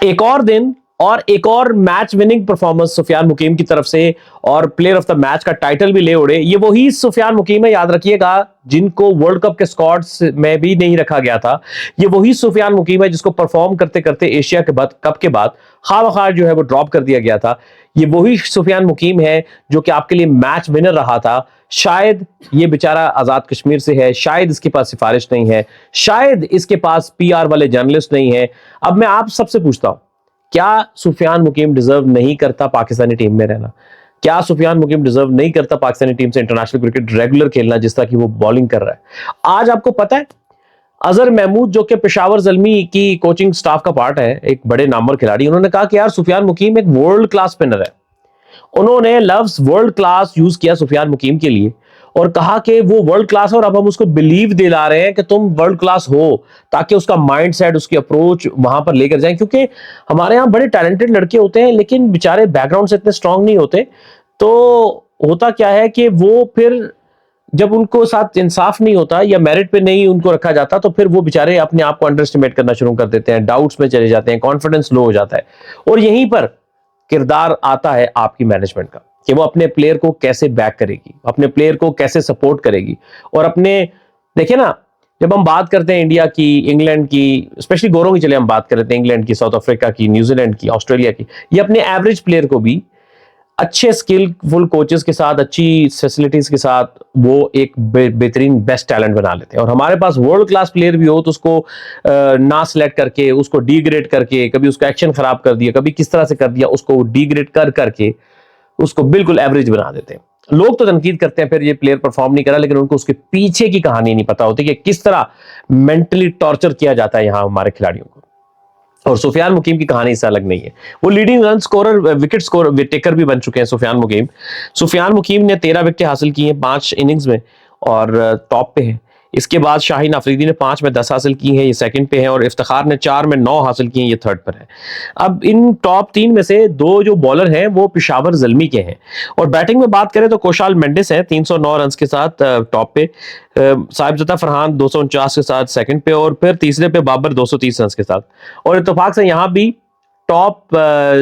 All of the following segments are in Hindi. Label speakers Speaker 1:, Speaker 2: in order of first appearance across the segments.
Speaker 1: एक और दिन और एक और मैच विनिंग परफॉर्मेंस सुफियान मुकीम की तरफ से और प्लेयर ऑफ द मैच का टाइटल भी ले उड़े। ये वही सुफियान मुकीम है, याद रखिएगा, जिनको वर्ल्ड कप के स्क्वाड्स में भी नहीं रखा गया था। ये वही सुफियान मुकीम है जिसको परफॉर्म करते करते एशिया के बाद कप के बाद खामखार जो है वो ड्रॉप कर दिया गया था। ये वही सुफियान मुकीम है जो कि आपके लिए मैच विनर रहा था। शायद ये बेचारा आजाद कश्मीर से है, शायद इसके पास सिफारिश नहीं है, शायद इसके पास पीआर वाले जर्नलिस्ट नहीं है। अब मैं आप सबसे पूछता हूं, क्या सुफियान मुकीम डिजर्व नहीं करता पाकिस्तानी टीम में रहना? क्या सुफियान मुकीम डिजर्व नहीं करता पाकिस्तानी टीम से इंटरनेशनल क्रिकेट रेगुलर खेलना जिस तरह की वो बॉलिंग कर रहा है? आज आपको पता है, अजहर महमूद जो कि पेशावर ज़ल्मी की कोचिंग स्टाफ का पार्ट है, एक बड़े नामवर खिलाड़ी, उन्होंने कहा कि यार सुफियान मुकीम एक वर्ल्ड क्लास स्पिनर है। उन्होंने लफ्ज वर्ल्ड क्लास यूज किया सुफियान मुकीम के लिए और कहा कि वो वर्ल्ड क्लास है और अब हम उसको बिलीव दिला रहे हैं कि तुम वर्ल्ड क्लास हो, ताकि उसका माइंड सेट, उसकी अप्रोच वहां पर लेकर जाएं। क्योंकि हमारे यहाँ बड़े टैलेंटेड लड़के होते हैं लेकिन बेचारे बैकग्राउंड से इतने स्ट्रांग नहीं होते। तो होता क्या है कि वो फिर जब उनको साथ इंसाफ नहीं होता या मेरिट पे नहीं उनको रखा जाता तो फिर वो बेचारे अपने आप को अंडर एस्टिमेट करना शुरू कर देते हैं, डाउट्स में चले जाते हैं, कॉन्फिडेंस लो हो जाता है। और यहीं पर किरदार आता है आपकी मैनेजमेंट का कि वो अपने प्लेयर को कैसे बैक करेगी, अपने प्लेयर को कैसे सपोर्ट करेगी। और अपने देखिए ना, जब हम बात करते हैं इंडिया की, इंग्लैंड की, स्पेशली गोरों की, चले हम बात करते हैं इंग्लैंड की, साउथ अफ्रीका की, न्यूजीलैंड की, ऑस्ट्रेलिया की, ये अपने एवरेज प्लेयर को भी अच्छे स्किलफुल कोचेस के साथ, अच्छी फैसिलिटीज के साथ वो एक बेहतरीन बेस्ट टैलेंट बना लेते हैं। और हमारे पास वर्ल्ड क्लास प्लेयर भी हो तो उसको ना सिलेक्ट करके, उसको डीग्रेड करके, कभी उसका एक्शन खराब कर दिया, कभी किस तरह से कर दिया, उसको डीग्रेड कर करके उसको बिल्कुल एवरेज बना देते हैं। लोग तो तनकीद करते हैं फिर ये प्लेयर परफॉर्म नहीं करा, लेकिन उनको उसके पीछे की कहानी नहीं पता होती कि किस तरह मेंटली टॉर्चर किया जाता है यहां हमारे खिलाड़ियों को। और सुफियान मुकीम की कहानी इससे अलग नहीं है। वो leading run scorer, wicket score taker भी बन चुके हैं सुफियान मुकीम। सुफियान मुकीम ने 13 विकेट हासिल की हैं 5 इनिंग्स में और टॉप पे है। इसके बाद शाहीन अफरीदी ने 5 में 10 हासिल की हैं, ये सेकंड पे है, और इफ्तिखार ने 4 में 9 हासिल की हैं, ये थर्ड पर है। अब इन टॉप 3 में से 2 जो बॉलर हैं वो पेशावर ज़ल्मी के हैं। और बैटिंग में बात करें तो कोशाल मेंडिस है 309 रन के साथ टॉप पे, साहिबजादा फरहान 249 के साथ सेकंड पे, और फिर तीसरे पे बाबर 230 रन के साथ। और इत्तेफाक से यहाँ भी टॉप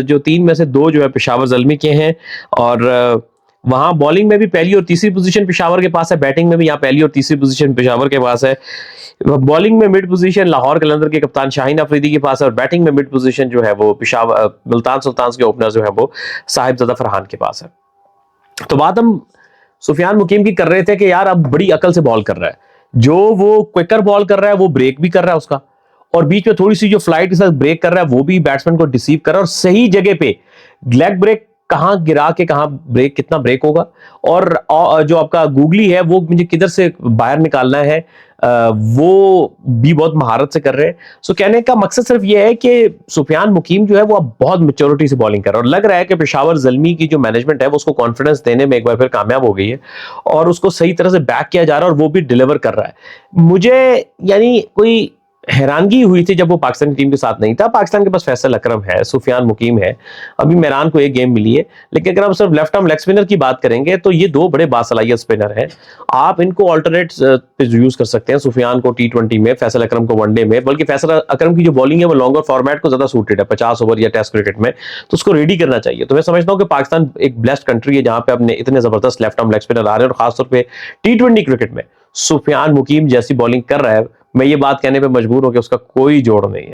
Speaker 1: जो 3 में से 2 जो है पेशावर ज़ल्मी के हैं। और वहां बॉलिंग में भी पहली और तीसरी पोजीशन पेशावर के पास है, बैटिंग में भी यहाँ पहली और तीसरी पोजीशन पेशावर के पास है। बॉलिंग में मिड पोजीशन लाहौर कलंदर के कप्तान शाहीन अफरीदी के पास है, और बैटिंग में मिड पोजीशन जो है वो पेशावर मुल्तान सुल्तान के ओपनर जो है वो साहिबजादा फरहान के पास है। तो बात हम सुफियान मुकीम की कर रहे थे कि यार अब बड़ी अकल से बॉल कर रहा है, जो वो क्विकर बॉल कर रहा है वो ब्रेक भी कर रहा है उसका, और बीच में थोड़ी सी जो फ्लाइट के साथ ब्रेक कर रहा है वो भी बैट्समैन को डिसीव कर रहा है, और सही जगह पे लेग ब्रेक कहां गिरा के कहां ब्रेक, कितना ब्रेक होगा, और जो आपका गूगली है वो मुझे किधर से बाहर निकालना है वो भी बहुत महारत से कर रहे हैं। सो कहने का मकसद सिर्फ ये है कि सुफियान मुकीम जो है वो अब बहुत मेच्योरिटी से बॉलिंग कर रहा है, और लग रहा है कि पेशावर ज़ल्मी की जो मैनेजमेंट है वो उसको कॉन्फिडेंस देने में एक बार फिर कामयाब हो गई है, और उसको सही तरह से बैक किया जा रहा है और वो भी डिलीवर कर रहा है। मुझे यानी कोई हैरानगी हुई थी जब वो पाकिस्तान की टीम के साथ नहीं था। पाकिस्तान के पास फैसल अकरम है, सुफियान मुकीम है, अभी मेहरान को एक गेम मिली है, लेकिन अगर हम सिर्फ लेफ्ट आर्म लेग स्पिनर की बात करेंगे तो ये 2 बड़े बासलाहियत स्पिनर हैं। आप इनको ऑल्टरनेट पे यूज कर सकते हैं, सुफियान को T20 में, फैसल अकरम को वनडे में। बल्कि फैसल अकरम की जो बॉलिंग है वो लॉन्गर फॉर्मेट को ज्यादा सूटेड है, 50 ओवर या टेस्ट क्रिकेट में, तो उसको रेडी करना चाहिए। तो मैं समझता हूँ कि पाकिस्तान एक ब्लेस्ड कंट्री है जहां पे अपने इतने जबरदस्त लेफ्ट आर्म लेग स्पिनर आ रहे हैं, और खासतौर पर T20 क्रिकेट में सुफियान मुकीम जैसी बॉलिंग कर रहा है। मैं ये बात कहने पे मजबूर हूं कि उसका कोई जोड़ नहीं है।